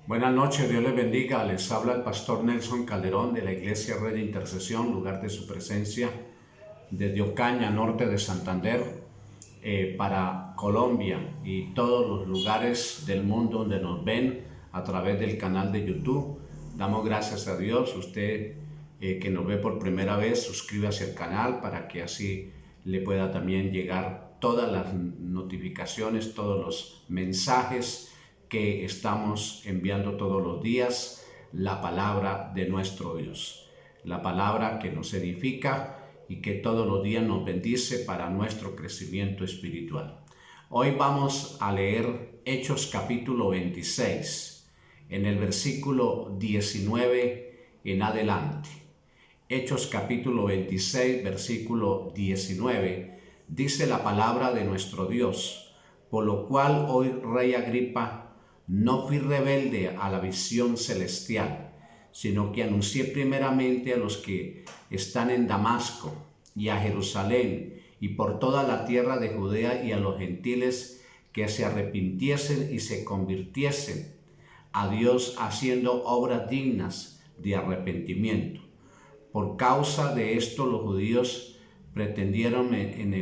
Buenas noches, Dios les bendiga. Les habla el pastor Nelson Calderón de la Iglesia Red de Intercesión, lugar de su presencia, desde Ocaña, norte de Santander, para Colombia y todos los lugares del mundo donde nos ven a través del canal de YouTube. Damos gracias a Dios. Usted que nos ve por primera vez, suscríbase al canal para que así le pueda también llegar todas las notificaciones, todos los mensajes que estamos enviando todos los días, la palabra de nuestro Dios, la palabra que nos edifica y que todos los días nos bendice para nuestro crecimiento espiritual. Hoy vamos a leer Hechos capítulo 26, en el versículo 19 en adelante. Hechos capítulo 26, versículo 19, dice la palabra de nuestro Dios: por lo cual hoy, Rey Agripa, no fui rebelde a la visión celestial, sino que anuncié primeramente a los que están en Damasco y a Jerusalén y por toda la tierra de Judea y a los gentiles que se arrepintiesen y se convirtiesen a Dios haciendo obras dignas de arrepentimiento. Por causa de esto los judíos pretendiéndome en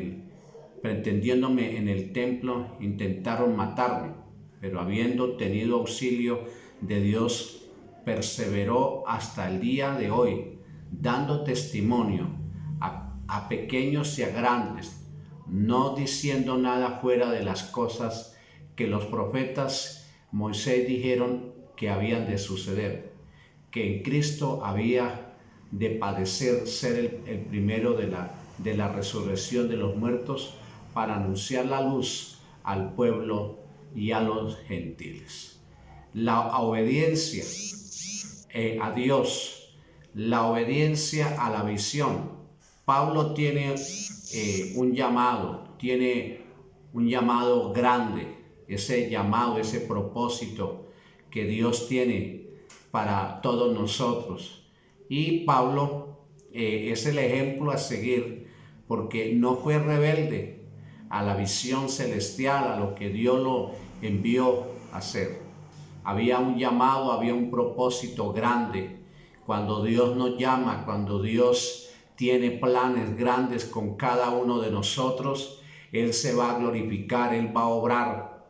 el templo intentaron matarme, pero habiendo tenido auxilio de Dios, perseveró hasta el día de hoy, dando testimonio a pequeños y a grandes, no diciendo nada fuera de las cosas que los profetas Moisés dijeron que habían de suceder, que en Cristo había de padecer, ser el primero de la resurrección de los muertos, para anunciar la luz al pueblo y a los gentiles. La obediencia a Dios, la obediencia a la visión. Pablo tiene un llamado grande, ese llamado, ese propósito que Dios tiene para todos nosotros. Y Pablo es el ejemplo a seguir, porque no fue rebelde a la visión celestial, a lo que Dios lo envió a hacer. Había un llamado, había un propósito grande. Cuando Dios nos llama, cuando Dios tiene planes grandes con cada uno de nosotros, Él se va a glorificar, Él va a obrar.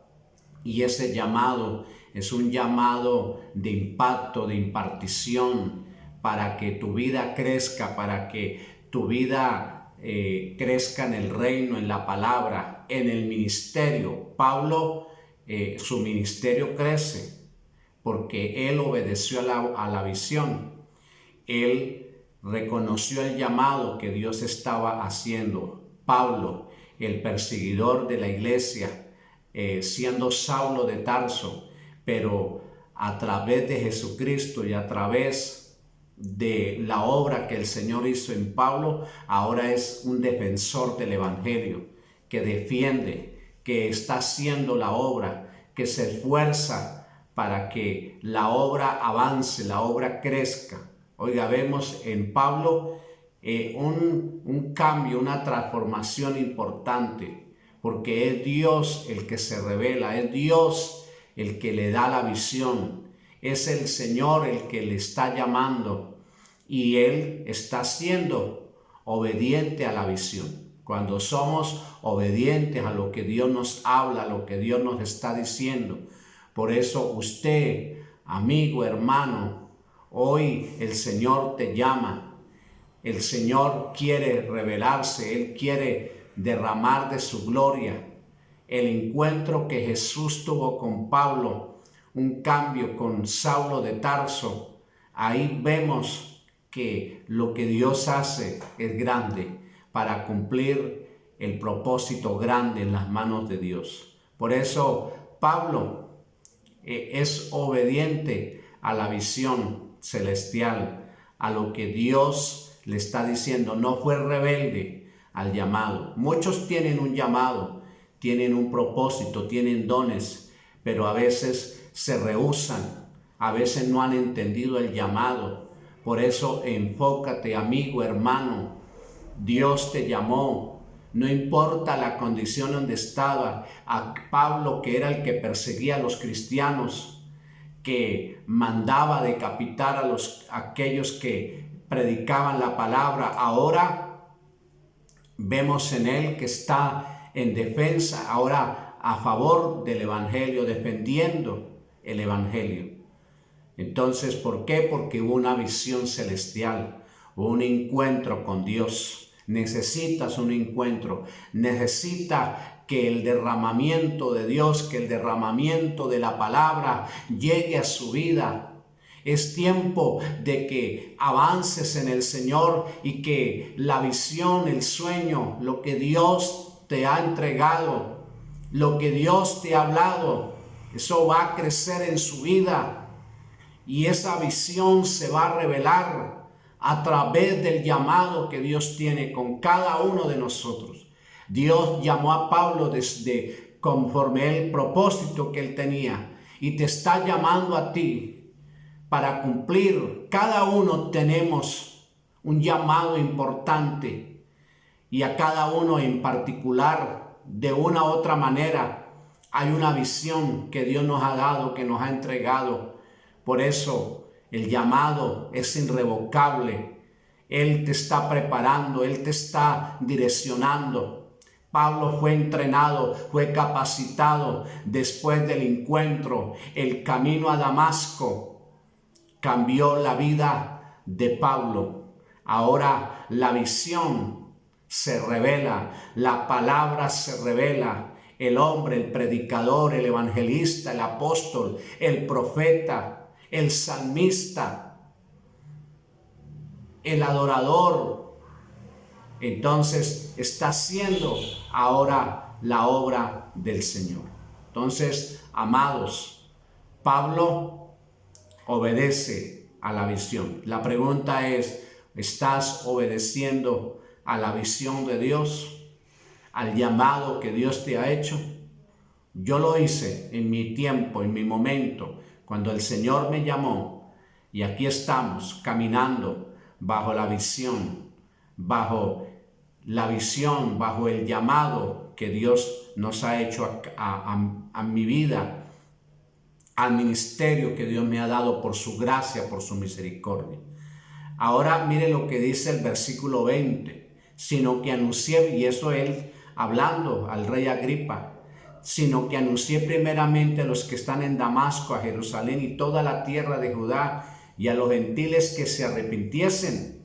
Y ese llamado es un llamado de impacto, de impartición, para que tu vida crezca, para que tu vida crezca en el reino, en la palabra, en el ministerio. Pablo, su ministerio crece porque él obedeció a la visión. Él reconoció el llamado que Dios estaba haciendo. Pablo, el perseguidor de la iglesia, siendo Saulo de Tarso, pero a través de Jesucristo y a través de la obra que el Señor hizo en Pablo, ahora es un defensor del evangelio, que defiende, que está haciendo la obra, que se esfuerza para que la obra avance, la obra crezca. Oiga, vemos en Pablo un cambio, una transformación importante, porque es Dios el que se revela, es Dios el que le da la visión. Es el Señor el que le está llamando y Él está siendo obediente a la visión. Cuando somos obedientes a lo que Dios nos habla, a lo que Dios nos está diciendo. Por eso usted, amigo, hermano, hoy el Señor te llama. El Señor quiere revelarse, Él quiere derramar de su gloria. El encuentro que Jesús tuvo con Pablo, un cambio con Saulo de Tarso, ahí vemos que lo que Dios hace es grande para cumplir el propósito grande en las manos de Dios. Por eso Pablo es obediente a la visión celestial, a lo que Dios le está diciendo. No fue rebelde al llamado. Muchos tienen un llamado, tienen un propósito, tienen dones, pero a veces se rehúsan, a veces no han entendido el llamado. Por eso enfócate, amigo, hermano. Dios te llamó, no importa la condición donde estaba. A Pablo, que era el que perseguía a los cristianos, que mandaba decapitar a aquellos que predicaban la palabra, ahora vemos en él que está en defensa, ahora a favor del evangelio, defendiendo el evangelio. Entonces, ¿por qué? Porque hubo una visión celestial, hubo un encuentro con Dios. Necesitas un encuentro, necesitas que el derramamiento de Dios, que el derramamiento de la palabra llegue a su vida. Es tiempo de que avances en el Señor y que la visión, el sueño, lo que Dios te ha entregado, lo que Dios te ha hablado, eso va a crecer en su vida y esa visión se va a revelar a través del llamado que Dios tiene con cada uno de nosotros. Dios llamó a Pablo desde conforme el propósito que él tenía y te está llamando a ti para cumplir. Cada uno tenemos un llamado importante y a cada uno en particular, de una u otra manera, hay una visión que Dios nos ha dado, que nos ha entregado. Por eso el llamado es irrevocable. Él te está preparando, Él te está direccionando. Pablo fue entrenado, fue capacitado después del encuentro. El camino a Damasco cambió la vida de Pablo. Ahora la visión se revela, la palabra se revela. El hombre, el predicador, el evangelista, el apóstol, el profeta, el salmista, el adorador, entonces está haciendo ahora la obra del Señor. Entonces, amados, Pablo obedece a la visión. La pregunta es, ¿estás obedeciendo a la visión de Dios, al llamado que Dios te ha hecho? Yo lo hice en mi tiempo, en mi momento, cuando el Señor me llamó, y aquí estamos caminando bajo la visión, bajo el llamado que Dios nos ha hecho a mi vida, al ministerio que Dios me ha dado por su gracia, por su misericordia. Ahora mire lo que dice el versículo 20, sino que anuncié, y eso él hablando al rey Agripa, sino que anuncié primeramente a los que están en Damasco, a Jerusalén y toda la tierra de Judá, y a los gentiles que se arrepintiesen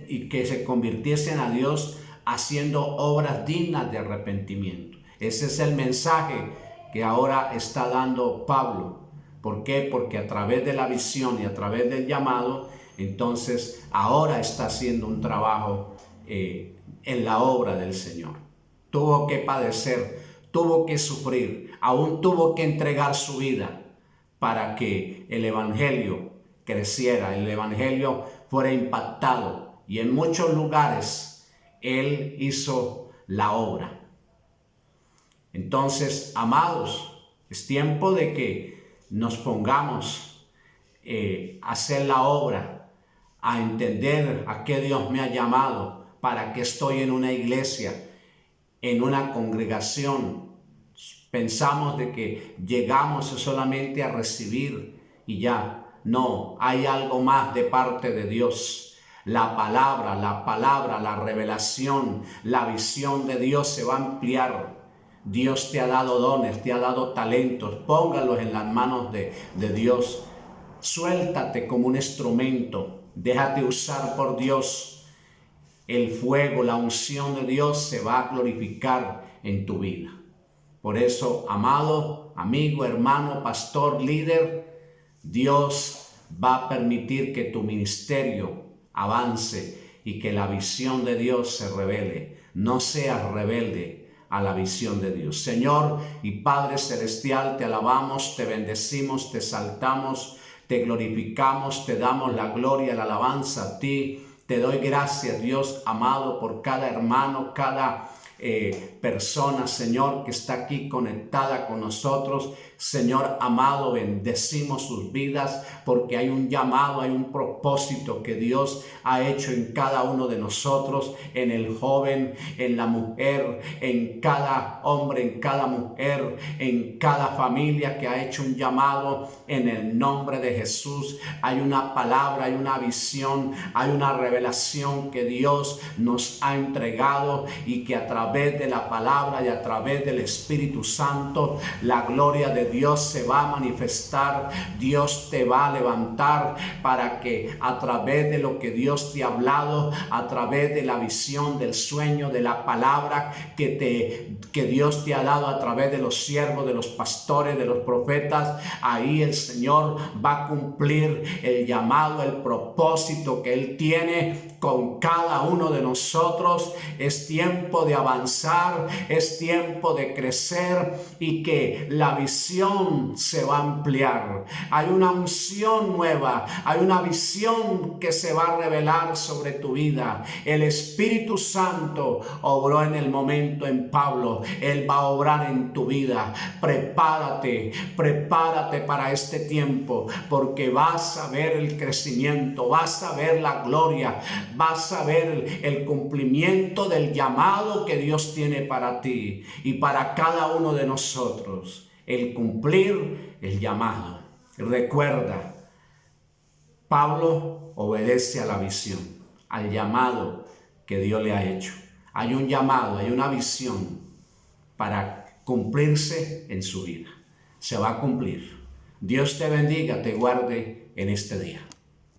y que se convirtiesen a Dios haciendo obras dignas de arrepentimiento. Ese es el mensaje que ahora está dando Pablo. ¿Por qué? Porque a través de la visión y a través del llamado, entonces ahora está haciendo un trabajo en la obra del Señor. Tuvo que padecer, tuvo que sufrir, aún tuvo que entregar su vida para que el evangelio creciera, el evangelio fuera impactado, y en muchos lugares él hizo la obra. Entonces, amados, es tiempo de que nos pongamos a hacer la obra, a entender a qué Dios me ha llamado, para qué estoy en una iglesia, en una congregación. Pensamos de que llegamos solamente a recibir y ya. No, hay algo más de parte de Dios. La palabra, la revelación, la visión de Dios se va a ampliar. Dios te ha dado dones, te ha dado talentos. Póngalos en las manos de Dios. Suéltate como un instrumento. Déjate usar por Dios. El fuego, la unción de Dios se va a glorificar en tu vida. Por eso, amado, amigo, hermano, pastor, líder, Dios va a permitir que tu ministerio avance y que la visión de Dios se revele. No seas rebelde a la visión de Dios. Señor y Padre Celestial, te alabamos, te bendecimos, te exaltamos, te glorificamos, te damos la gloria, la alabanza a ti. Te doy gracias, Dios amado, por cada hermano, cada persona, Señor, que está aquí conectada con nosotros. Señor amado, bendecimos sus vidas porque hay un llamado, hay un propósito que Dios ha hecho en cada uno de nosotros, en el joven, en la mujer, en cada hombre, en cada mujer, en cada familia que ha hecho un llamado en el nombre de Jesús. Hay una palabra, hay una visión, hay una revelación que Dios nos ha entregado y que a través de la palabra y a través del Espíritu Santo, la gloria de Dios se va a manifestar. Dios te va a levantar para que a través de lo que Dios te ha hablado, a través de la visión, del sueño, de la palabra que Dios te ha dado a través de los siervos, de los pastores, de los profetas, ahí el Señor va a cumplir el llamado, el propósito que Él tiene con cada uno de nosotros. Es tiempo de avanzar, es tiempo de crecer y que la visión se va a ampliar. Hay una unción nueva, hay una visión que se va a revelar sobre tu vida. El Espíritu Santo obró en el momento en Pablo, Él va a obrar en tu vida. Prepárate para este tiempo, porque vas a ver el crecimiento, vas a ver la gloria, vas a ver el cumplimiento del llamado que Dios tiene para ti y para cada uno de nosotros. El cumplir el llamado. Recuerda, Pablo obedece a la visión, al llamado que Dios le ha hecho. Hay un llamado, hay una visión para cumplirse en su vida. Se va a cumplir. Dios te bendiga, te guarde en este día.